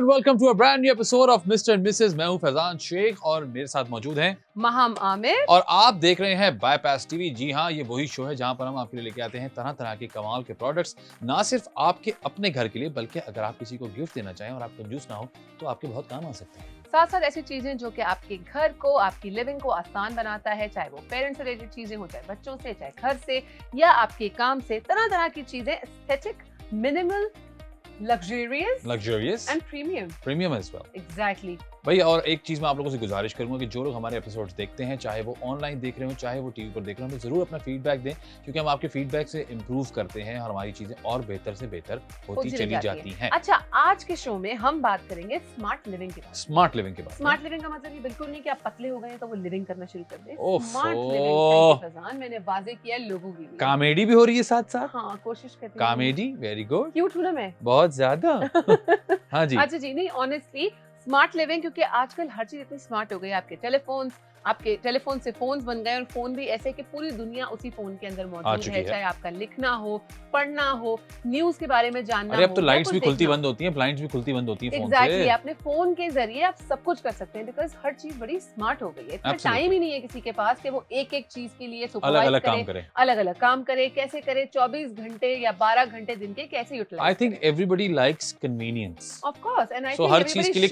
And welcome to a brand new episode of Mr and Mrs. मैं हूं फैजान शेख और मेरे साथ मौजूद हैं महम आमिर और आप देख रहे हैं बाईपास टीवी। जी हाँ, ये वही शो है जहां पर हम आपके लिए लेके आते हैं तरह तरह के कमाल के प्रोडक्ट्स, ना सिर्फ आपके अपने घर के लिए बल्कि अगर आप किसी को गिफ्ट देना चाहें और आप कंजूस ना हो तो आपके बहुत काम आ सकते हैं। साथ साथ ऐसी चीजें जो कि आपके घर को, आपकी लिविंग को आसान बनाता है, चाहे वो पेरेंट्स से रिलेटेड चीजें हो, चाहे बच्चों से, चाहे घर से या आपके काम से, तरह तरह की चीजें, aesthetic, minimal, luxurious and premium as well. Exactly. भाई और एक चीज मैं आप लोगों से गुजारिश करूंगा कि जो लोग हमारे एपिसोड्स देखते हैं, चाहे वो ऑनलाइन देख रहे हो चाहे वो टीवी पर देख रहे हो, हमें जरूर अपना फीडबैक दें क्योंकि हम आपके फीडबैक से इंप्रूव करते हैं और हमारी चीजें और बेहतर से बेहतर होती चली जाती हैं। अच्छा, आज के शो में हम बात करेंगे स्मार्ट लिविंग के बारे में। स्मार्ट लिविंग के बारे में। स्मार्ट लिविंग का मतलब ये बिल्कुल नहीं कि आप पतले हो गए तो वो लिविंग करना शुरू कर दें। ओफो। स्मार्ट लिविंग फैजान मैंने वाजे किया है लोगों के लिए। कॉमेडी भी हो रही है साथ साथ। हाँ, कोशिश करती हूँ। Comedy very good. क्यूट हूँ ना मैं? बहुत ज्यादा। हाँ जी। अच्छा जी, नहीं ऑनेस्टली स्मार्ट लिविंग, क्योंकि आजकल हर चीज इतनी स्मार्ट हो गई है। आपके टेलीफोन से फोन्स बन गए और फोन भी ऐसे कि पूरी दुनिया उसी फोन के अंदर मौजूद है। चाहे आपका लिखना हो, पढ़ना हो, न्यूज के बारे में जानना हो। अरे अब तो लाइट्स भी खुलती बंद होती हैं, ब्लाइंड्स भी खुलती बंद होती हैं फोन से। एग्जैक्टली, अपने फोन के जरिए आप सब कुछ कर सकते हैं बिकॉज हर चीज बड़ी स्मार्ट हो गई है। इतना टाइम ही नहीं है किसी के पास कि वो एक एक चीज के लिए अलग अलग काम करे। कैसे करे 24 घंटे या 12 घंटे दिन के कैसे utilise. I think everybody likes convenience. Of course, and I think हर चीज के लिए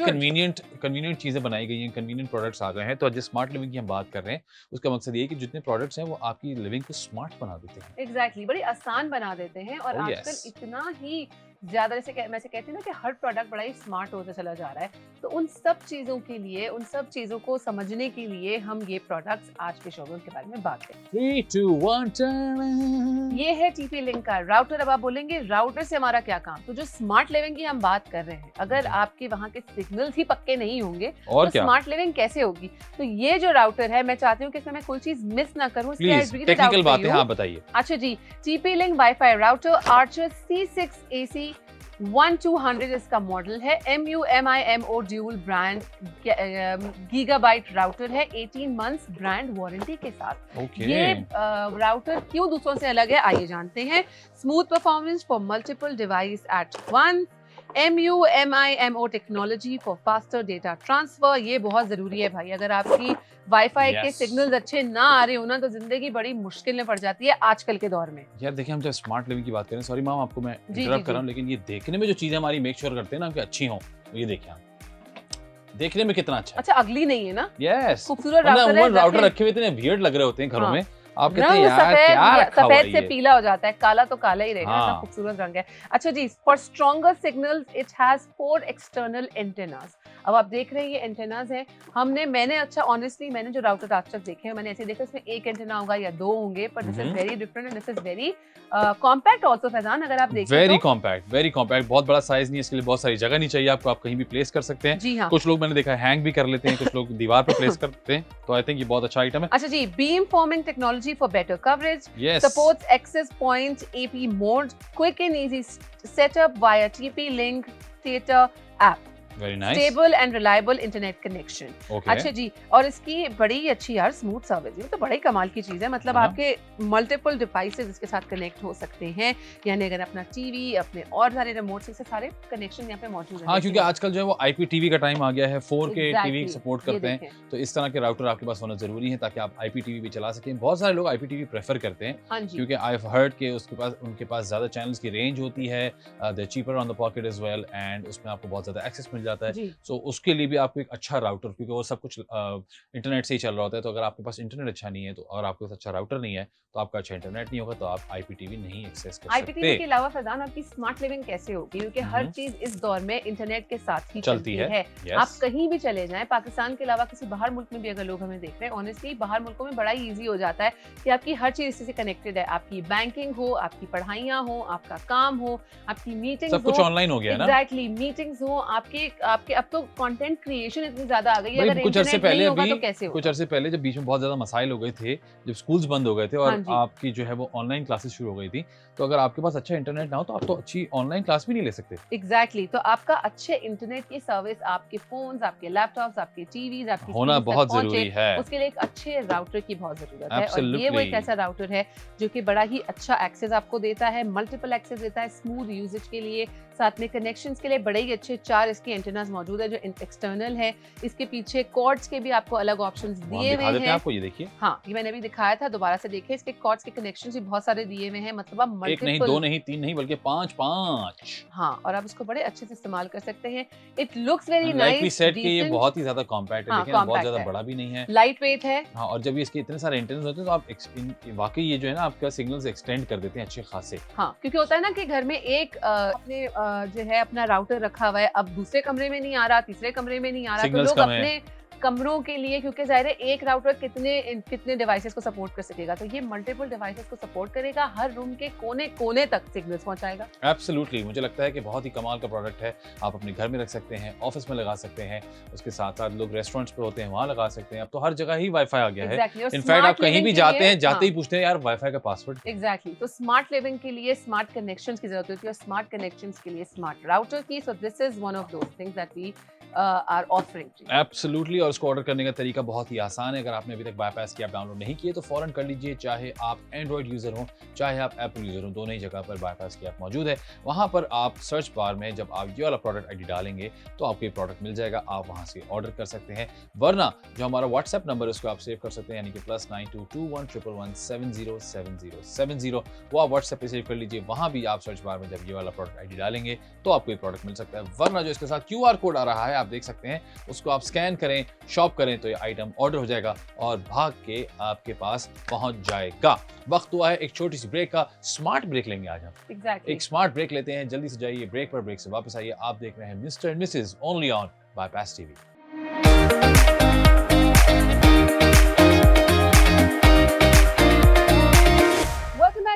कन्वीनियंट चीजें बनाई गई हैं, कन्वीनियंट प्रोडक्ट्स आ गए हैं। तो आज स्मार्ट लिविंग की हम बात कर रहे हैं, उसका मकसद ये है कि जितने प्रोडक्ट्स हैं वो आपकी लिविंग को स्मार्ट बना देते हैं। एग्जैक्टली, बड़ी आसान बना देते हैं। और आजकल इतना ही ज्यादा मैं से कहती हूँ ना कि हर प्रोडक्ट बड़ा ही स्मार्ट होता चला जा रहा है। तो उन सब चीजों के लिए, उन सब चीजों को समझने के लिए हम ये प्रोडक्ट्स आज के शो में उनके बारे में बात करेंगे। 3, 2, 1 ये है टीपी लिंक का राउटर। अब आप बोलेंगे राउटर से हमारा क्या काम? तो जो स्मार्ट लिविंग की हम बात कर रहे हैं, अगर आपके वहाँ के सिग्नल्स ही पक्के नहीं होंगे तो स्मार्ट लिविंग कैसे होगी? तो ये जो राउटर है, मैं चाहती हूँ कि इसमें मैं कोई चीज मिस ना करूँ। टेक्निकल बातें हाँ बताइए। अच्छा जी, TP link wifi router archer C6 AC 1200 इसका मॉडल है। MUMIMO dual brand gigabyte router है, 18 मंथ्स ब्रांड वारंटी के साथ। ये राउटर क्यों दूसरों से अलग है आइए जानते हैं। Smooth performance for multiple device at once. MUMIMO technology for faster data transfer. ये बहुत जरूरी है भाई, अगर आपकी वाईफाई के सिग्नल्स अच्छे ना आ रहे हो ना तो जिंदगी बड़ी मुश्किल में पड़ जाती है आजकल के दौर में। यार देखिए, हम जब स्मार्ट लिविंग की बात करें, सॉरी मैम आपको मैं इंटरप्ट कर रहा हूं, लेकिन ये देखने में जो चीजें हमारी मेक श्योर करते हैं ना कि अच्छी हों, ये देखिए देखने में कितना अच्छा है। अच्छा, अगली नहीं है ना? यस, खूबसूरत राउटर रखे हुए इतने वियर्ड लग रहे होते हैं घरों में। आप कहते हैं यार क्या रखा हुआ है? सफेद से पीला हो जाता है, काला तो काला ही रहेगा। इतना खूबसूरत रंग है। अच्छा जी, for stronger signals it has 4 external antennas. अब आप देख रहे हैं ये एंटेनास है। मैंने जो राउटर आज तक देखे हैं, मैंने ऐसे देखा इसमें एक एंटेना होगा या 2 होंगे, पर this is very different and this is very compact also Faizan. अगर आप देखें वेरी कॉम्पैक्ट, बहुत बड़ा साइज नहीं है, इसके लिए बहुत सारी जगह नहीं चाहिए आपको, आप कहीं भी प्लेस कर सकते हैं। जी हाँ। कुछ लोग मैंने देखा है हैंग भी कर लेते हैं, कुछ लोग दीवार पर प्लेस करते हैं, तो आई थिंक ये बहुत अच्छा आइटम है। अच्छा जी, beam forming technology for better coverage, supports access point AP मोड, quick and easy setup via TP link tether app, Very nice. Stable and reliable internet connection. अच्छा जी, और इसकी बड़ी अच्छी यार स्मूथ सर्विस, ये तो बड़ी कमाल की चीज है। मतलब आपके मल्टीपल डिवाइसेस इसके साथ कनेक्ट हो सकते हैं, यानी अगर अपना टीवी, अपने और सारे रिमोट से सारे कनेक्शन यहाँ पे मौजूद है। हाँ, क्योंकि आजकल जो है वो IPTV का टाइम आ गया है, 4K टीवी सपोर्ट करते हैं, तो इस तरह के राउटर आपके पास होना जरूरी है ताकि आप IPTV भी चला सकें। बहुत सारे लोग IPTV प्रेफर करते हैं क्योंकि आई हैव हर्ड के उनके पास ज्यादा चैनल्स की रेंज होती है, they cheaper on the pocket as well, and उसमें आपको बहुत ज्यादा एक्सेस मिल जाता है। सो उसके लिए भी आपको एक अच्छा राउटर, क्योंकि वो सब कुछ इंटरनेट से ही चल रहा होता है, तो अगर आपके पास इंटरनेट अच्छा नहीं है तो और आपके पास अच्छा राउटर नहीं है तो आपका अच्छा इंटरनेट नहीं होगा, तो आप IPTV नहीं एक्सेस कर सकते। IPTV के अलावा फैजान आपकी स्मार्ट लिविंग कैसे होगी? क्योंकि हर चीज इस दौर में इंटरनेट के साथ ही चलती है। आप कहीं भी चले जाएं, पाकिस्तान के अलावा किसी बाहर मुल्क में भी अगर लोग हमें देख रहे हैं, ऑनेस्टली बाहर मुल्कों में बड़ा ईजी हो जाता है कि आपकी हर चीज इससे कनेक्टेड है। आपकी बैंकिंग हो, आपकी पढ़ाइयाँ हो, आपका काम हो, आपकी मीटिंग्स हो, सब कुछ ऑनलाइन हो गया ना। एग्जैक्टली, मीटिंग्स हो, आपके अब तो कंटेंट क्रिएशन इतनी ज्यादा आ गई है। अगर कुछ अरसे पहले कुछ अरसे पहले जब बीच में बहुत ज्यादा मसाइल हो गए थे, जब स्कूल्स बंद हो गए थे और आपकी जो है वो ऑनलाइन क्लासेस शुरू हो गई थी, तो अगर आपके पास अच्छा इंटरनेट ना हो तो आप तो अच्छी ऑनलाइन क्लास भी नहीं ले सकते। एग्जैक्टली, तो आपका अच्छे इंटरनेट की सर्विस आपके फोन्स, आपके लैपटॉप्स, आपके टीवीज, आपकी होना बहुत जरूरी है। उसके लिए एक अच्छे राउटर की बहुत जरूरत है। और ये वो एक ऐसा राउटर है जो कि बड़ा ही अच्छा एक्सेस आपको देता है, मल्टीपल एक्सेस देता है, स्मूथ यूजेज के लिए, साथ में कनेक्शंस के लिए बड़े ही अच्छे 4 इसके एंटेनास मौजूद है जो एक्सटर्नल है। इसके पीछे कॉर्ड्स के भी आपको अलग ऑप्शंस दिए हुए हैं। आपको ये देखिए, हाँ ये मैंने भी दिखाया था, दोबारा से देखिए। इसके कॉर्ड्स के कनेक्शंस भी बहुत सारे दिए हुए हैं, मतलब आप एक नहीं, दो नहीं, तीन नहीं, बल्कि 5 हाँ, और आप इसको बड़े अच्छे से इस्तेमाल कर सकते हैं। It looks very nice, set के ये बहुत ही ज्यादा कॉम्पैक्ट है, हाँ, देखें ना, बहुत ज्यादा बड़ा भी नहीं है, लाइट वेट है। हाँ, और जब ये इसके इतने सारे एंटेनास होते हैं तो आप वाकई ये जो है ना आपका सिग्नल्स एक्सटेंड कर देते हैं अच्छे खासे। हाँ, क्योंकि होता है ना कि घर में एक अपने जो है अपना राउटर रखा हुआ है, अब दूसरे कमरे में नहीं आ रहा, तीसरे कमरे में नहीं आ रहा, तो लोग अपने कमरों के लिए, क्योंकि जाहिर है एक राउटर कितने डिवाइसेस को सपोर्ट कर सकेगा, तो ये मल्टीपल डिवाइसेस को सपोर्ट करेगा, हर रूम के कोने कोने तक सिग्नल्स पहुंचाएगा। एब्सोल्युटली, मुझे लगता है कि बहुत ही कमाल का प्रोडक्ट है। आप अपने घर में रख सकते हैं, ऑफिस में लगा सकते हैं, उसके साथ साथ लोग रेस्टोरेंट्स पे होते हैं वहाँ लगा सकते हैं। अब तो हर जगह ही वाईफाई आ गया है। इनफैक्ट आप कहीं भी जाते हैं, जाते ही पूछते हैं यार वाईफाई का पासवर्ड। एग्जैक्टली, तो स्मार्ट लिविंग के लिए स्मार्ट कनेक्शंस की जरूरत होती है, और स्मार्ट कनेक्शंस के लिए स्मार्ट राउटर की। So this is one of those things that we are offering. Absolutely, और उसको ऑर्डर करने का तरीका बहुत ही आसान है। अगर आपने अभी तक बाईपास की ऐप डाउनलोड नहीं की है तो फौरन कर लीजिए, चाहे आप एंड्रॉइड यूजर हो चाहे आप एप्पल यूजर हो, दोनों ही जगह पर बाईपास की ऐप मौजूद है। वहां पर आप सर्च बार में जब आप ये वाला प्रोडक्ट आईडी डालेंगे तो आपको ये प्रोडक्ट मिल जाएगा, आप वहां से ऑर्डर कर सकते हैं। वरना जो हमारा व्हाट्सएप नंबर है उसको आप सेव कर सकते हैं, यानी कि +922111707070, वो आप व्हाट्सएप पे सेव कर लीजिए। वहां भी आप सर्च बार में जब ये वाला प्रोडक्ट आईडी डालेंगे तो आपको ये प्रोडक्ट मिल सकता है। वरना जो इसके साथ QR कोड आ रहा है आप देख सकते हैं, उसको आप स्कैन करें, शॉप करें तो ये आइटम ऑर्डर हो जाएगा और भाग के आपके पास पहुंच जाएगा। वक्त हुआ है एक छोटी सी ब्रेक का, स्मार्ट ब्रेक लेंगे आज हम। एक स्मार्ट ब्रेक लेते हैं, जल्दी से जाइए ब्रेक पर, ब्रेक से वापस आइए। आप देख रहे हैं Mr and Mrs only on Bypass TV.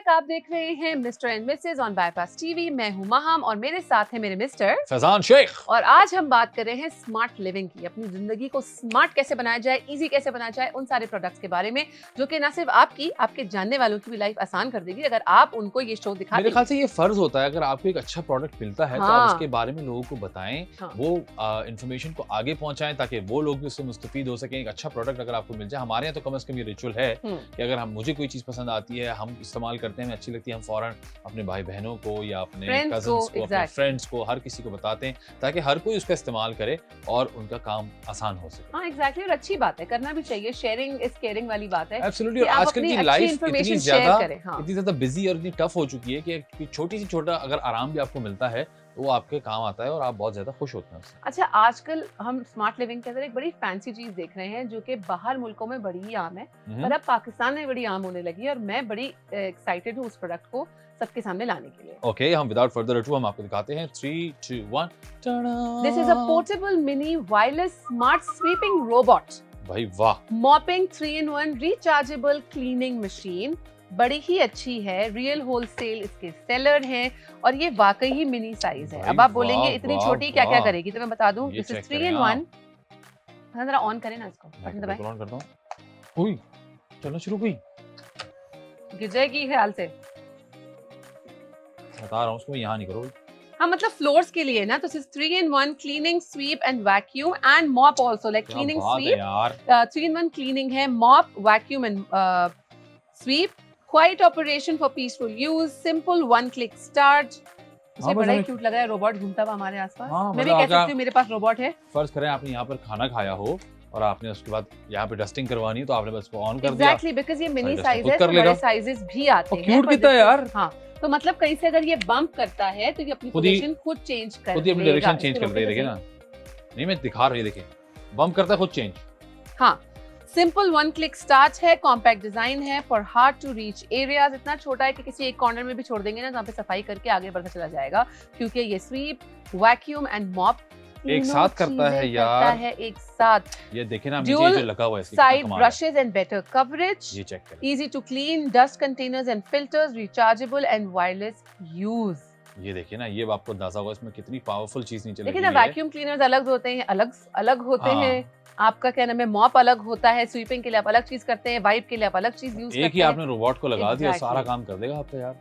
आप देख रहे हैं Mr and Mrs on Bypass TV. मैं हूं महम और मेरे साथ है मेरे मिस्टर फैजान शेख, और आज हम बात कर रहे हैं स्मार्ट लिविंग की। अपनी जिंदगी को स्मार्ट कैसे बनाया जाए, इजी कैसे बनाया जाए, उन सारे प्रोडक्ट्स के बारे में जो कि ना सिर्फ आपके जानने वालों की भी लाइफ आसान कर देगी अगर आप उनको ये शो दिखा देंगे। मेरे ख्याल से ये फर्ज होता है, अगर आपको एक अच्छा प्रोडक्ट मिलता है तो आप उसके बारे में लोगों को बताएं, वो इन्फॉर्मेशन को आगे पहुंचाएं ताकि वो लोग भी उससे मुस्तफीद हो सकें। एक अच्छा प्रोडक्ट अगर आपको मिल जाए, हमारे यहाँ तो कम से कम ये रिचुअल है कि अगर मुझे कोई चीज पसंद आती है, हम इस्तेमाल करते हैं, अच्छी लगती है, हम फौरन अपने भाई बहनों को या अपने कजिन्स को, अपने फ्रेंड्स को, हर किसी को बताते हैं ताकि हर कोई उसका इस्तेमाल करे और उनका काम आसान हो सके। हाँ एग्जैक्टली, और अच्छी बात है, करना भी चाहिए। शेयरिंग इज केयरिंग वाली बात है। एब्सोल्युटली, और आजकल की लाइफ इतनी ज्यादा बिजी और इतनी टफ हो चुकी है कि छोटा अगर आराम भी आपको मिलता है तो वो आपके काम आता है और आप बहुत ज्यादा खुश होते हैं उससे। अच्छा, आजकल हम स्मार्ट लिविंग के अंदर एक बड़ी फैंसी चीज देख रहे हैं जो कि बाहर मुल्कों में बड़ी ही आम है, पर अब पाकिस्तान में बड़ी आम होने लगी है, और मैं बड़ी एक्साइटेड हूँ उस प्रोडक्ट को सबके सामने लाने के लिए। ओके, हम विदाउट फर्दर अडू हम आपको दिखाते हैं। 3, 2, 1। This is a portable mini wireless smart sweeping robot. भाई वाह! Mopping 3-in-1 rechargeable cleaning machine, बड़ी ही अच्छी है। रियल होलसेल इसके सेलर हैं और ये वाकई ही मिनी साइज है। अब आप बोलेंगे इतनी छोटी क्या क्या करेगी, तो मैं बता दूं, दिस इज 3-in-1। जरा ऑन करें ना इसको, बटन दबाएं। ऑन करता हूं। हुई, चलना शुरू हुई। गिर जाएगी ख्याल से, बता रहा हूं, उसको यहां नहीं करो। हाँ मतलब फ्लोर्स के लिए ना, तो this is 3-in-1 cleaning, sweep and vacuum and mop also, like cleaning, sweep. 3-in-1 cleaning है, mop, vacuum and sweep. Quiet operation for peaceful use, simple one-click start। मुझे बड़ा ही क्यूट लग रहा है, रोबोट घूमता हुआ हमारे आसपास। मैं भी कह सकती हूँ मेरे पास रोबोट है। फर्ज करें आपने यहाँ पर खाना खाया हो और आपने उसके बाद यहाँ पे डस्टिंग करवानी है तो आपने बस ऑन कर दिया। Exactly, because ये मिनी साइज है, बड़े साइजेस भी आते हैं। क्यूट कितना है यार। हाँ, तो मतलब कहीं से अगर ये बम्प करता है तो ये अपनी पोजीशन खुद चेंज कर देगा, खुद ही अपनी डायरेक्शन चेंज कर देगा। देखिए ना, नहीं मैं दिखा रही, देखिए बम्प करता है खुद चेंज। हाँ, सिंपल वन क्लिक स्टार्ट है, कॉम्पैक्ट डिजाइन है for hard to reach areas. इतना छोटा है कि किसी एक कॉर्नर में भी छोड़ देंगे ना, जहाँ पे सफाई करके आगे बढ़ता चला जाएगा, क्योंकि ये स्वीप, वैक्यूम एंड मॉप एक साथ करता है यार। एक साथ ये देखिए ना, नीचे जो लगा हुआ है, side brushes and better coverage, ये चेक करें, easy to clean, dust containers and filters, rechargeable and wireless use. ये देखिए ना, ये आपको अंदाजा होगा इसमें कितनी पावरफुल चीज नीचे लगी है। देखिए ना, वैक्यूम क्लीनर्स अलग होते हैं, अलग होते हैं। आपका क्या नाम है, मॉप अलग होता है, स्वीपिंग के लिए आप अलग चीज करते हैं, वाइप के लिए आप अलग चीज यूज करते हैं। एक ही आपने रोबोट को लगा दिया, सारा काम कर देगा आपका यार।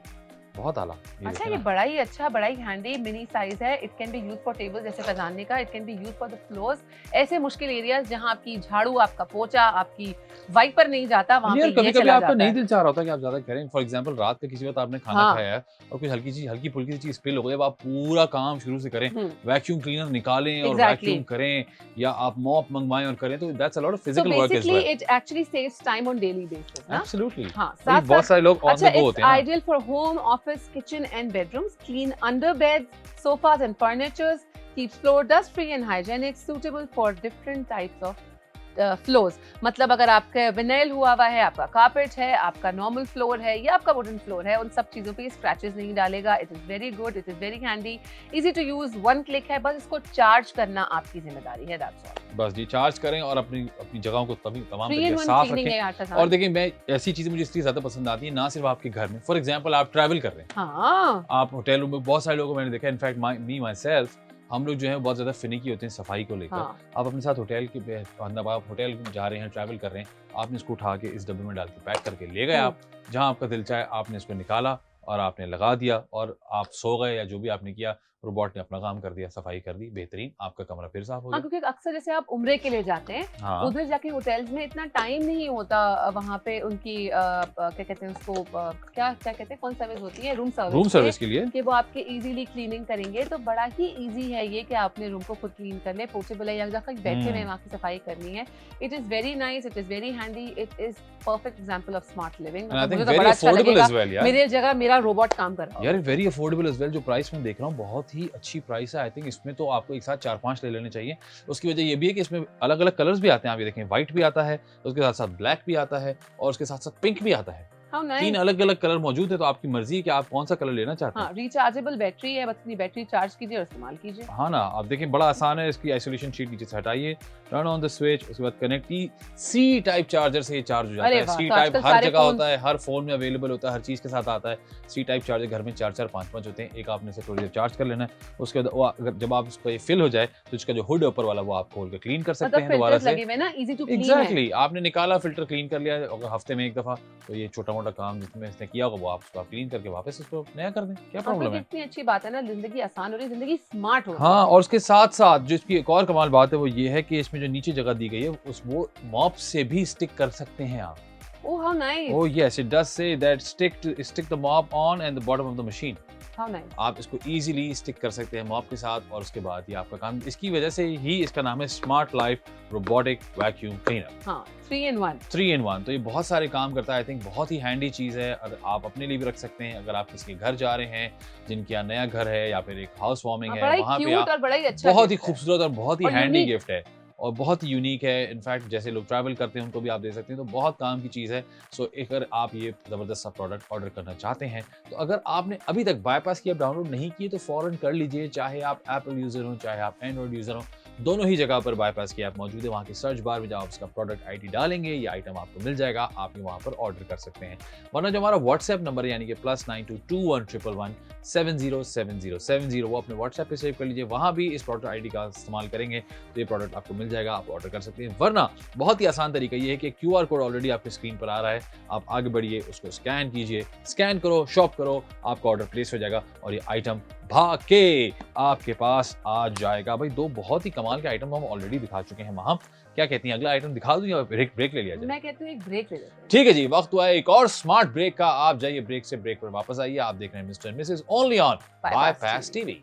बहुत आला। अच्छा, ये बड़ा ही अच्छा, बड़ा ही हैंडी मिनी साइज है। It can be use for table, जैसे फजाने का। It can be use for the floors, ऐसे मुश्किल एरियाज जहां आपकी झाड़ू, आपका पोछा, आपकी वाइपर नहीं जाता, वहां पे कभी ये कभी चला आपका जाता नहीं है। दिल चाह रहा होता कि आप ज्यादा करें। फॉर एग्जांपल रात का किसी वक्त आपने खाना हाँ। खाया है और कुछ हल्की फुल्की चीज स्पिल हो गई, अब आप पूरा काम शुरू से करें, वैक्यूम क्लीनर निकालें और वैक्यूम करें, या आप मॉप मंगवाएं और करें, तो that's a lot of physical work as well. It actually saves time on daily basis ना। एब्सोल्युटली। हाँ, बहुत सारे लोग ऑन द गो होते हैं ना। Ideal for home, office, kitchen and bedrooms, clean under beds, sofas and furnitures, keeps floor dust free and hygienic, suitable for different types of floors. मतलब अगर आपका विनाइल हुआ हुआ है, आपका कारपेट है, आपका नॉर्मल फ्लोर है या आपका वुडन फ्लोर है, उन सब चीजों पे स्क्रैचेस नहीं डालेगा। It is very good, it is very handy, easy to use, one click है, बस इसको चार्ज करना आपकी जिम्मेदारी है। That's all. बस जी, चार्ज करें और अपनी जगहों को तमाम Three in तरीके one साफ cleaning है रखें। आटा और देखिए, मैं ऐसी चीजें मुझे इसलिए ज्यादा पसंद आती है, ना सिर्फ आपके घर में, फॉर एग्जांपल आप ट्रैवल कर रहे हैं, हाँ, आप होटल रूम में, बहुत सारे लोगों को मैंने देखा, इनफैक्ट मी माई सेल्फ, हम लोग जो है बहुत ज्यादा फिनिकी होते हैं सफाई को लेकर। हाँ। आप अपने साथ होटल के अंदर, आप होटल जा रहे हैं, ट्रैवल कर रहे हैं, आपने इसको उठा के इस डब्बे में डाल के पैक करके ले गए, आप जहां आपका दिल चाहे आपने इसको निकाला और आपने लगा दिया और आप सो गए, या जो भी आपने किया, रोबोट ने अपना काम कर दिया, सफाई कर दी, बेहतरीन, आपका कमरा फिर साफ हो हाँ, गया। क्योंकि अक्सर जैसे आप उम्रे के लिए जाते हैं, हाँ। उधर जाके होटल्स में इतना टाइम नहीं होता, वहाँ पे उनकी क्या कहते हैं उसको, क्या कहते हैं, कौन सर्विस होती है, रूम सर्विस के लिए कि वो आपके इजीली क्लीनिंग करेंगे। तो बड़ा ही इजी है ये कि आपने रूम को खुद क्लीन कर ले, पोर्टेबल है, या जहाँ बैठे हुए वहाँ की सफाई करनी है। It is very nice, it is very handy, it is perfect example of smart living. मुझे तो बड़ा अच्छा लगेगा, मेरे जगह मेरा रोबोट काम कर रहा है। यार वेरी अफोर्डेबल एज वेल। जो प्राइस मैं देख रहा हूँ बहुत ही अच्छी प्राइस है। आई थिंक इसमें तो आपको एक साथ 4-5 ले लेने चाहिए। उसकी वजह ये भी है कि इसमें अलग अलग कलर्स भी आते हैं। आप ये देखें, व्हाइट भी आता है, उसके साथ साथ ब्लैक भी आता है और उसके साथ साथ पिंक भी आता है। तीन अलग अलग कलर मौजूद है, तो आपकी मर्जी है कि आप कौन सा कलर लेना चाहते हैं। हाँ, रिचार्जेबल बैटरी है, बस अपनी बैटरी चार्ज कीजिए और इस्तेमाल कीजिए। हाँ ना, आप देखें बड़ा आसान है। इसकी आइसोलेशन शीट नीचे से हटाइए, टर्न ऑन द स्विच, उसके बाद कनेक्ट की, सी टाइप चार्जर से ये चार्ज हो जाता है। सी टाइप हर जगह होता है, हर फोन में अवेलेबल होता है, हर चीज के साथ आता है। सी टाइप चार्जर घर में 4-4, 5-5 होते हैं। एक आपने इसे थोड़ी देर चार्ज कर लेना है, उसके बाद जब आप इसको फिल हो जाए तो इसका जो हुड ऊपर वाला वो आप खोल के क्लीन कर सकते हैं दोबारा से। एग्जैक्टली, आपने निकाला, फिल्टर क्लीन कर लिया हफ्ते में एक दफा, तो ये छोटा मोटा काम जिसमें किया होगा वो आप उसको क्लीन करके वापस इसको नया कर दें। क्या प्रॉब्लम है? कितनी अच्छी बात है ना, जिंदगी आसान हो रही है, जिंदगी स्मार्ट हो रही है। हाँ, और उसके साथ साथ जो इसकी एक और कमाल बात है वो ये है कि इसमें जो नीचे जगह दी गई है वो मॉप से भी स्टिक कर सकते हैं आप। Oh, how nice. Oh yes, it does say that stick the mop on and the bottom of the machine. How nice. आप इसको easily स्टिक कर सकते हैं मॉप के साथ और उसके बाद ये आपका काम। इसकी वजह से ही इसका नाम है smart life robotic vacuum cleaner. हाँ, 3 in 1। 3 in 1, तो ये बहुत सारे काम करता है। आई थिंक बहुत ही हैंडी चीज़ है, और आप अपने लिए भी रख सकते हैं। अगर आप किसी के घर जा रहे हैं जिनके यहाँ नया घर है या फिर एक हाउस वार्मिंग है, वहाँ पे आप बहुत ही खूबसूरत और बहुत ही हैंडी गिफ्ट है और बहुत ही यूनिक है। इनफैक्ट जैसे लोग ट्रैवल करते हैं उनको भी आप दे सकते हैं, तो बहुत काम की चीज़ है। सो अगर आप ये ज़बरदस्त सा प्रोडक्ट ऑर्डर करना चाहते हैं, तो अगर आपने अभी तक बाईपास की ऐप डाउनलोड नहीं की तो फ़ौरन कर लीजिए। चाहे आप एप्पल यूज़र हो, चाहे आप एंड्रॉइड यूज़र हो, दोनों ही जगह पर बाईपास की ऐप मौजूद है। वहाँ की सर्च बार में जब आप उसका प्रोडक्ट आईडी डालेंगे, ये आइटम आपको मिल जाएगा, आप ये वहाँ पर ऑर्डर कर सकते हैं। वरना जो हमारा व्हाट्सएप नंबर है, यानी कि +922111 707070, वो अपने व्हाट्सएप पे सेव कर लीजिए। वहाँ भी इस प्रोडक्ट आईडी का इस्तेमाल करेंगे तो ये प्रोडक्ट आपको मिल जाएगा, आप ऑर्डर कर सकते हैं। वरना बहुत ही आसान तरीका ये है कि QR कोड ऑलरेडी आपके स्क्रीन पर आ रहा है, आप आगे बढ़िए, उसको स्कैन कीजिए, स्कैन करो, शॉप करो, आपका ऑर्डर प्लेस हो जाएगा और ये आइटम भाग के आपके पास आ जाएगा। भाई, दो बहुत ही कमाल के आइटम हम ऑलरेडी दिखा चुके हैं। वहां क्या कहती हैं, अगला आइटम दिखा दूं या ब्रेक ले लिया जाए? मैं कहती हूं एक ब्रेक ले लेते हैं। ठीक है जी, वक्त हुआ है एक और स्मार्ट ब्रेक का। आप जाइए ब्रेक से, ब्रेक पर वापस आइए। आप देख रहे हैं Mr and Mrs only on Bypass TV.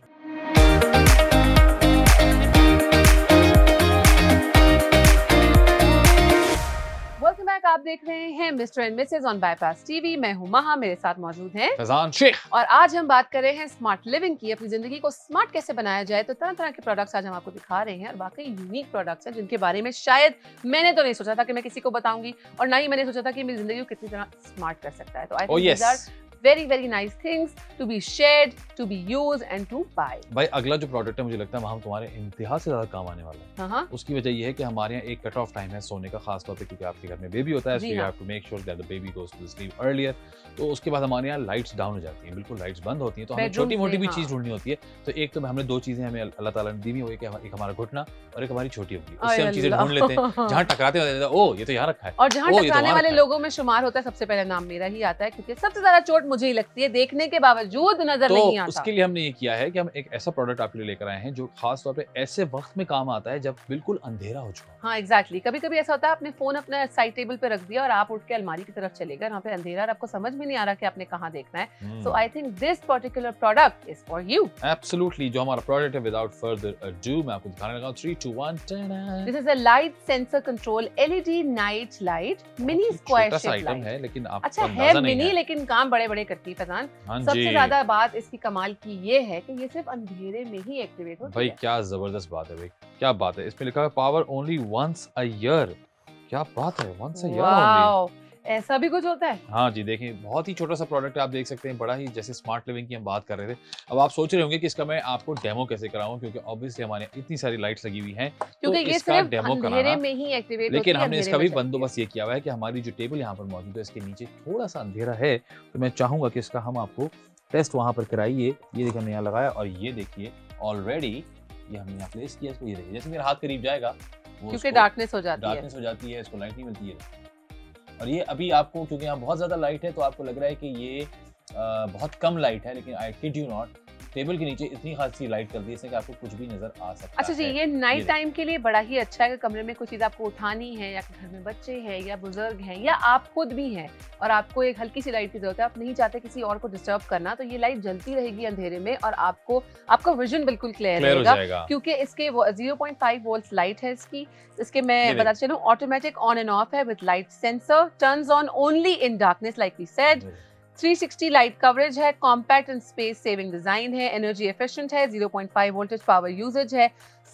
Welcome back, आप देख रहे हैं Mr and Mrs on Bypass TV. मैं हूं महा, मेरे साथ मौजूद हैं फैजान शेख, और आज हम बात कर रहे हैं स्मार्ट लिविंग की। अपनी जिंदगी को स्मार्ट कैसे बनाया जाए, तो तरह तरह के प्रोडक्ट्स आज हम आपको दिखा रहे हैं, और वाकई यूनिक प्रोडक्ट्स हैं जिनके बारे में शायद मैंने तो नहीं सोचा था कि मैं किसी को बताऊंगी, और ना ही मैंने सोचा था कि मेरी जिंदगी को कितनी तरह स्मार्ट कर सकता है। तो I think these are very nice things to be shared, to be used and to buy। भाई, अगला जो प्रोडक्ट है मुझे लगता है वहाँ तुम्हारे इंतहा से ज्यादा काम आने वाला है। उसकी वजह ये है कि हमारे यहाँ एक कट ऑफ टाइम है सोने का, खास तौर पे क्योंकि आपके घर में बेबी होता है, so you have to make sure that the baby goes to sleep earlier। तो उसके बाद हमारे यहाँ लाइट्स डाउन हो जाती हैं, बिल्कुल लाइट्स बंद होती हैं, तो हमें छोटी मोटी भी चीज ढूंढनी होती है। तो एक तो हमने दो चीजें हमें अल्लाह ताला ने दी हुई, एक हमारा घुटना और एक हमारी छोटी उंगली। उससे हम चीजें ढूंढ लेते हैं, जहाँ टकराते हैं ओ ये तो यहाँ रखा है, और जहाँ टकराने वाले लोगों में शुमार होता है सबसे पहले नाम मेरा ही आता है, क्योंकि सबसे ज्यादा चोट मुझे ही लगती है, देखने के बावजूद नजर नहीं आता। उसके लिए हमने ये किया है कि हम एक ऐसा प्रोडक्ट आपके लिए लेकर आए हैं जो खास तौर पे ऐसे वक्त में काम आता है जब बिल्कुल अंधेरा हो चुका है। हाँ एग्जैक्टली, कभी कभी ऐसा होता है आपने फोन अपना साइड टेबल पे रख दिया और आप उठ के अलमारी की तरफ चले गए, वहाँ पे अंधेरा और आपको समझ में नहीं आ रहा कि आपने कहाँ देखना है। So I think this particular product is for you. Absolutely, जो हमारा प्रोडक्ट है, विदाउट फर्दर अडू मैं आपको दिखाने लगा हूं। 3 2 1 this is a light sensor control LED night light, mini square shape item है, लेकिन आपको अच्छा अंदाजा है नहीं मिनी, लेकिन काम बड़े बड़े करती है फैजान। हाँ सबसे जी। ज्यादा बात इसकी कमाल की ये है कि ये सिर्फ अंधेरे में ही एक्टिवेट होती भाई है। क्या जबरदस्त बात है भाई, क्या बात है। इसमें लिखा है power only once a year. क्या बात है, once a year only. Wow, ऐसा भी कुछ होता है? हाँ जी, देखिए बहुत ही छोटा सा प्रोडक्ट है, आप देख सकते हैं, बड़ा ही जैसे स्मार्ट लिविंग की हम बात कर रहे थे। अब आप सोच रहे होंगे कि इसका मैं आपको डेमो कैसे कराऊं, क्योंकि ऑब्वियसली हमारे इतनी सारी लाइट्स लगी हुई हैं, क्योंकि ये इसका सिर्फ डेमो अंधेरे कराना। में ही एक्टिवेट लेकिन होती है, हमने इसका अंधेरे भी में चलती है। बंदोबस्त ये किया हुआ है कि हमारी जो टेबल यहाँ पर मौजूद है इसके नीचे थोड़ा सा अंधेरा है, तो मैं चाहूंगा कि इसका हम आपको टेस्ट वहां पर कराइए। ये देखिए हमने यहाँ लगाया और ये देखिए ऑलरेडी ये हमने यहाँ प्लेस किया इसको। ये देखिए जैसे मेरा हाथ करीब जाएगा क्योंकि डार्कनेस हो जाती है, डार्कनेस हो जाती है, इसको लाइट नहीं मिलती है। और ये अभी आपको, क्योंकि यहाँ बहुत ज़्यादा लाइट है तो आपको लग रहा है कि ये बहुत कम लाइट है, लेकिन I kid you not, table के नीचे इतनी खासी लाइट कर दी इसने कि आपको कुछ भी नजर आ सकता है। अच्छा जी, ये नाइट टाइम के लिए बड़ा ही अच्छा है कि कमरे में कुछ चीज़ आपको उठानी है, या घर में बच्चे हैं या बुजुर्ग हैं या आप खुद भी हैं और आपको एक हल्की सी लाइट की जरूरत है, आप नहीं चाहते किसी और को डिस्टर्ब करना, तो ये लाइट जलती रहेगी अंधेरे में और आपका विजन बिल्कुल क्लियर हो रहेगा, जाएगा। क्योंकि इसके 0.5 वोल्ट लाइट है इसकी। इसके मैं ये बता चलूं, ऑटोमेटिक ऑन एंड ऑफ है with light sensor, turns on only in darkness like we said. 360 light coverage है, compact and space saving design है, एनर्जी एफिशिएंट है, 0.5 वोल्टेज पावर यूजेज है,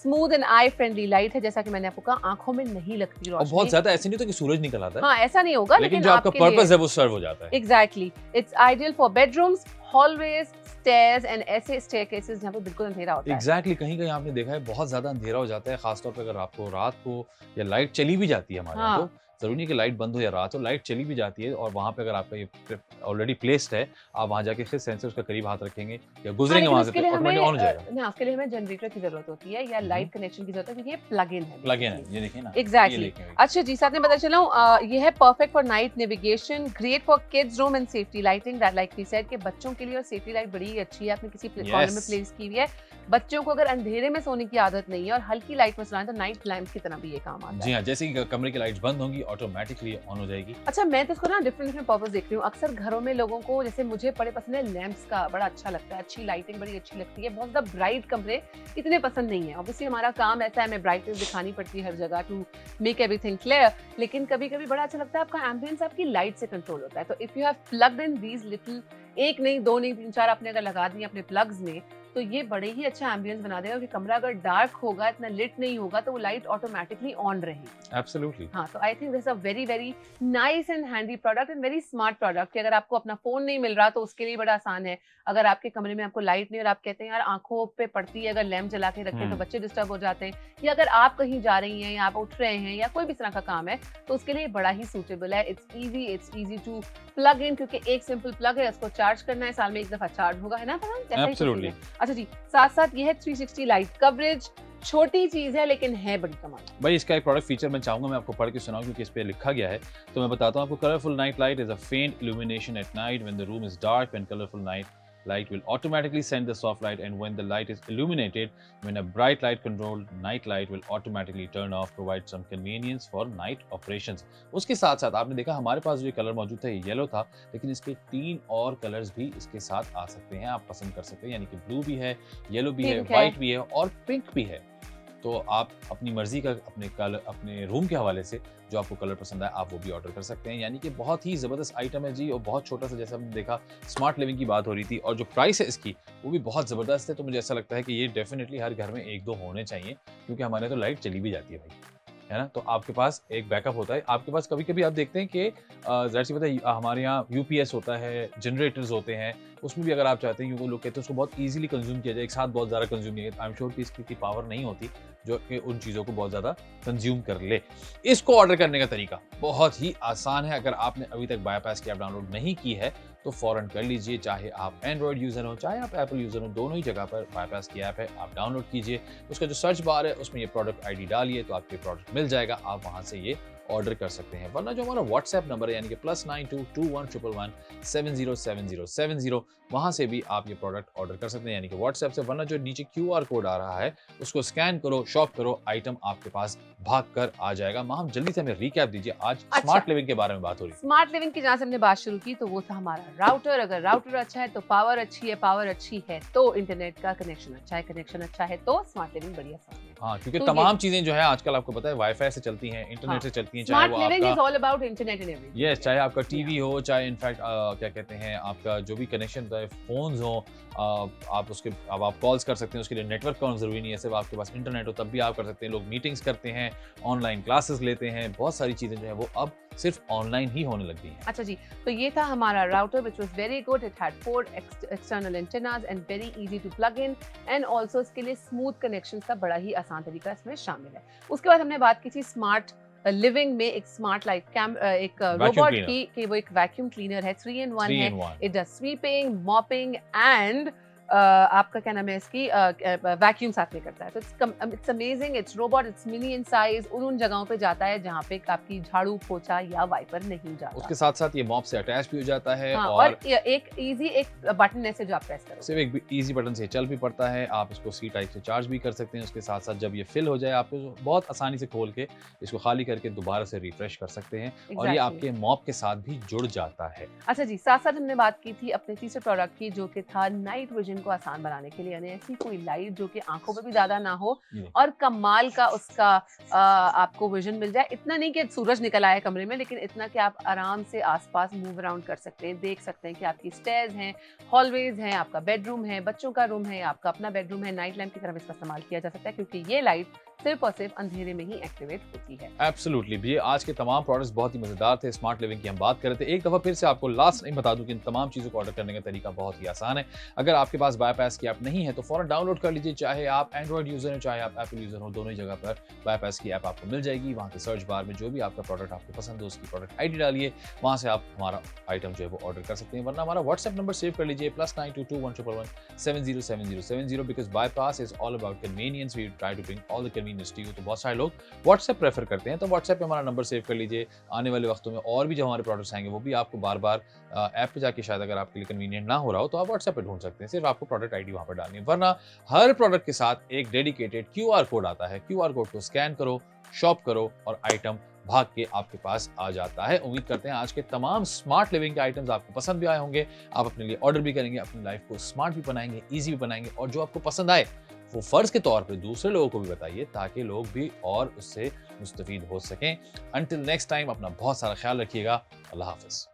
smooth and eye friendly light है, जैसा कि मैंने आपको कहा आंखों में नहीं लगती और रोशनी। बहुत ज्यादा ऐसे नहीं तो कि सूरज निकल आता है। हाँ ऐसा नहीं होगा, लेकिन जो आपका पर्पस है वो सर्व हो जाता है। Exactly, it's ideal for bedrooms, hallways, stairs and ऐसे स्टेयरकेसेस जहाँ पे बिल्कुल अंधेरा होता है। एग्जैक्टली, कहीं कहीं आपने देखा है बहुत ज्यादा अंधेरा हो जाता है, खासतौर पर अगर आपको रात को या लाइट चली भी जाती है हमारे यहाँ, तो जरूरी नहीं कि लाइट बंद हो या रात हो, लाइट चली भी जाती है और वहाँ पे अगर आपका ये ऑलरेडी प्लेस्ड है, आप वहाँ जाके फिर सेंसर का करीब हाथ रखेंगे या गुजरेंगे वहाँ से, तो ऑटोमेटिक ऑन हो जाएगा। ना, उसके लिए हमें जनरेटर की जरूरत होती है या लाइट कनेक्शन की जरूरत है, क्योंकि ये प्लग इन है। प्लग इन है, ये देखिए ना। एग्जैक्टली। अच्छा जी, साथ में पता चला ये है perfect for night navigation, great for kids room and safety lighting, that like we said, के बच्चों के लिए और सेफ्टी लाइट बड़ी ही अच्छी है, आपने किसी कॉर्नर में प्लेस की हुई है। बच्चों को अगर अंधेरे में सोने की आदत नहीं है और हल्की लाइट में सोना है तो नाइट लैंप की तरह भी ये काम आता है। जी हाँ, जैसे ही कमरे की लाइट्स बंद होंगी ऑटोमेटिकली ऑन हो जाएगी। अच्छा, मैं तो इसको ना डिफरेंट पर्पस देख रही हूँ। अक्सर घरों में लोगों को, जैसे मुझे बड़े पसंद है लैंप्स का, बड़ा अच्छा लगता है, अच्छी लाइटिंग बड़ी अच्छी लगती है। बहुत ज्यादा ब्राइट कमरे इतने पसंद नहीं है, ऑब्वियसली हमारा काम ऐसा है, हमें ब्राइटनेस दिखानी पड़ती है हर जगह टू मेक एवरीथिंग क्लियर, लेकिन कभी कभी बड़ा अच्छा लगता है आपका एम्बियंस आपकी लाइट से कंट्रोल होता है। तो if you have plugged in these little, एक नहीं दो नहीं तीन चार आपने अगर लगा दिए अपने प्लग्स में, तो ये बड़े ही अच्छा एम्बियंस बना देगा, क्योंकि कमरा अगर डार्क होगा, इतना लिट नहीं होगा, तो वो लाइट ऑटोमेटिकली ऑन रहेगी। एब्सोल्युटली। हाँ, तो I think this a very very nice and handy product and very smart product, कि अगर आपको अपना फोन नहीं मिल रहा तो उसके लिए बड़ा आसान है। अगर आपके कमरे में आपको लाइट नहीं और आप कहते हैं यार आंखों पे पड़ती है, अगर लैंप जला के रखें तो बच्चे डिस्टर्ब हो जाते हैं, या अगर आप कहीं जा रही हैं या आप उठ रहे हैं या कोई भी तरह का काम है, तो उसके लिए बड़ा ही सूटेबल है। It's easy to plug in, क्योंकि एक सिंपल प्लग है, उसको चार्ज करना है, साल में एक दफा चार्ज होगा, है ना? एब्सोल्युटली। अच्छा जी, साथ साथ ये है 360 लाइट कवरेज, छोटी चीज है लेकिन है बड़ी कमाल। भाई इसका एक प्रोडक्ट फीचर मैं चाहूंगा मैं आपको पढ़ के सुनाऊं, क्योंकि इस पे लिखा गया है, तो मैं बताता हूं आपको। Colourful night light is a फेंट illumination at night when the room is dark, when colorful night light will automatically send the soft light, and when the light is illuminated, when a bright light controlled night light will automatically turn off, provide some convenience for night operations। उसके साथ साथ आपने देखा हमारे पास जो colour मौजूद था ये येलो था, लेकिन इसके 3 और कलर्स भी इसके साथ आ सकते हैं, आप पसंद कर सकते हैं, यानी कि ब्लू भी है, येलो भी है, व्हाइट भी है और पिंक भी है। तो आप अपनी मर्जी का अपने रूम के हवाले से जो आपको कलर पसंद है आप वो भी ऑर्डर कर सकते हैं। यानी कि बहुत ही ज़बरदस्त आइटम है जी, और बहुत छोटा सा, जैसे हमने देखा स्मार्ट लिविंग की बात हो रही थी, और जो प्राइस है इसकी वो भी बहुत ज़बरदस्त है। तो मुझे ऐसा लगता है कि ये डेफिनेटली हर घर में 1-2 होने चाहिए, क्योंकि हमारे तो लाइट चली भी जाती है भाई, है ना? तो आपके पास एक बैकअप होता है। आपके पास कभी कभी आप देखते हैं कि ज़ाहिर सी बात है हमारे यहाँ यूपीएस होता है, जनरेटर्स होते हैं, उसमें भी अगर आप चाहते हैं, क्योंकि लोग कहते हैं उसको बहुत ईजिली कंज्यूम किया जाए, एक साथ बहुत ज़्यादा कंज्यूम नहीं है, आई एम श्योर कि इसकी पावर नहीं होती जो कि उन चीज़ों को बहुत ज़्यादा कंज्यूम कर ले। इसको ऑर्डर करने का तरीका बहुत ही आसान है। अगर आपने अभी तक बायपास की ऐप डाउनलोड नहीं की है तो फ़ौरन कर लीजिए, चाहे आप एंड्रॉयड यूज़र हो चाहे आप एप्पल यूज़र हो, दोनों ही जगह पर बायपास की ऐप है, आप डाउनलोड कीजिए। उसका जो सर्च बार है उसमें ये प्रोडक्ट आईडी डालिए तो आपके प्रोडक्ट मिल जाएगा, आप वहाँ से ये ऑर्डर कर सकते हैं। वरना जो हमारा व्हाट्सएप नंबर है यानी कि +922111707070, वहां से भी आप ये प्रोडक्ट ऑर्डर कर सकते हैं यानी कि व्हाट्सएप से। वरना जो नीचे QR कोड आ रहा है उसको स्कैन करो, शॉप करो, आइटम आपके पास भाग कर आ जाएगा। माम जल्दी से हमें रिकैप दीजिए, आज स्मार्ट लिविंग के बारे में बात हो रही है। स्मार्ट लिविंग की जहां से हमने बात शुरू की तो वो था हमारा राउटर। अगर राउटर अच्छा है तो पावर अच्छी है, पावर अच्छी है तो इंटरनेट का कनेक्शन अच्छा है, कनेक्शन अच्छा है तो स्मार्ट लिविंग बड़ी आसान है। हाँ, क्योंकि तमाम चीजें जो है आजकल आपको पता है वाईफाई से चलती हैं, इंटरनेट से चलती हैं, चाहे स्मार्ट वो लिविंग इज आपका all about internet and everything. Yes, चाहे आपका टीवी हो, चाहे इनफैक्ट क्या कहते हैं आपका जो भी कनेक्शन होता है, फोन्स हो, आप उसके अब आप कॉल्स कर सकते हैं, उसके लिए नेटवर्क का जरूरी नहीं है, सिर्फ आपके पास इंटरनेट हो तब भी आप कर सकते हैं। लोग मीटिंग्स करते हैं, ऑनलाइन क्लासेस लेते हैं, बहुत सारी चीजें जो है वो अब सिर्फ ऑनलाइन ही होने लग गई हैं। अच्छा जी, तो ये था हमारा router which was very good. It had 4 external antennas and very easy to plug in and also इसके लिए स्मूथ कनेक्शन का बड़ा ही आसान तरीका इसमें शामिल है। उसके बाद हमने बात की थी स्मार्ट लिविंग में एक स्मार्ट लाइट एक रोबोट की कि वो एक वैक्यूम क्लीनर है, 3 in 1 है। It does sweeping, mopping and आपका क्या नाम है इसकी वैक्यूम साथ में करता है। तो it's amazing, it's robot, it's mini in size, उन जगहों पे जाता है जहाँ पे आपकी झाड़ू, पोछा या वाइपर नहीं जाता। उसके साथ साथ ये मॉप से अटैच भी हो जाता है। हाँ, और एक इजी एक बटन है से जो आप प्रेस करो, सिर्फ एक इजी बटन से चल भी पड़ता है। आप इसको C टाइप से चार्ज भी कर सकते हैं। उसके साथ साथ जब ये फिल हो जाए आपको बहुत आसानी से खोल के इसको खाली करके दोबारा से रिफ्रेश कर सकते हैं और ये आपके मॉप के साथ भी जुड़ जाता है। अच्छा जी, साथ साथ हमने बात की थी अपने तीसरे प्रोडक्ट की जो कि था नाइट विजन को आसान बनाने के लिए, यानी ऐसी कोई लाइट जो कि आंखों पे भी ज्यादा ना हो और कमाल का उसका आपको विजन मिल जाए। इतना नहीं कि सूरज निकल आए कमरे में, लेकिन इतना कि आप आराम से आसपास मूव अराउंड कर सकते हैं, देख सकते हैं कि आपकी स्टेयर्स हैं, हॉलवेज हैं, आपका बेडरूम है, बच्चों का रूम है, आपका अपना बेडरूम है। नाइट लैंप की तरह इसका इस्तेमाल किया जा सकता है क्योंकि ये लाइट सिर्फ और सिर्फ अंधेरे में ही एक्टिवेट होती है। एब्सोल्युटली भी, आज के तमाम प्रोडक्ट्स बहुत ही मजेदार थे। स्मार्ट लिविंग की हम बात कर रहे थे। एक दफा फिर से आपको लास्ट टाइम बता दूं कि इन तमाम चीजों को ऑर्डर करने का तरीका बहुत ही आसान है। अगर आपके पास बायपास की ऐप नहीं है तो फौरन डाउनलोड कर लीजिए। चाहे आप एंड्रॉइड यूजर हो, चाहे आप एप्पल यूजर हो, दोनों ही जगह पर बायपास की ऐप आपको मिल जाएगी। वहां के सर्च बार में जो भी आपका प्रोडक्ट आपको पसंद हो उसकी प्रोडक्ट आईडी डालिए, वहां से आप हमारा आइटम जो है वो ऑर्डर कर सकते हैं। वरना हमारा व्हाट्सएप नंबर सेव कर लीजिए +922111707070 because Bypass is all about convenience. We try to bring all the convenience to you. तो बहुत सारे लोग व्हाट्सएप प्रेफर करते हैं, तो व्हाट्सएप पे हमारा नंबर सेव कर लीजिए। आने वाले वक्तों में और भी जो हमारे प्रोडक्ट्स आएंगे वो भी आपको बार बार ऐप पे जाके शायद अगर आपके लिए कन्वीनियंट ना हो रहा हो तो आप व्हाट्सएप पे ढूंढ सकते हैं। सिर्फ आपको प्रोडक्ट आईडी वहां पर डालनी है। वरना हर प्रोडक्ट के साथ एक डेडिकेटेड QR कोड आता है। QR कोड को स्कैन करो, शॉप करो और आइटम भाग के आपके पास आ जाता है। उम्मीद करते हैं आज के तमाम स्मार्ट लिविंग के आइटम्स आपको पसंद भी आए होंगे। आप अपने लिए ऑर्डर भी करेंगे, अपनी लाइफ को स्मार्ट भी बनाएंगे, इजी भी बनाएंगे और जो आपको पसंद आए वो फर्ज के तौर पे दूसरे लोगों को भी बताइए ताकि लोग भी और उससे मुस्तफीद हो सकें। अंटिल नेक्स्ट टाइम, अपना बहुत सारा ख्याल रखिएगा। अल्लाह हाफिज।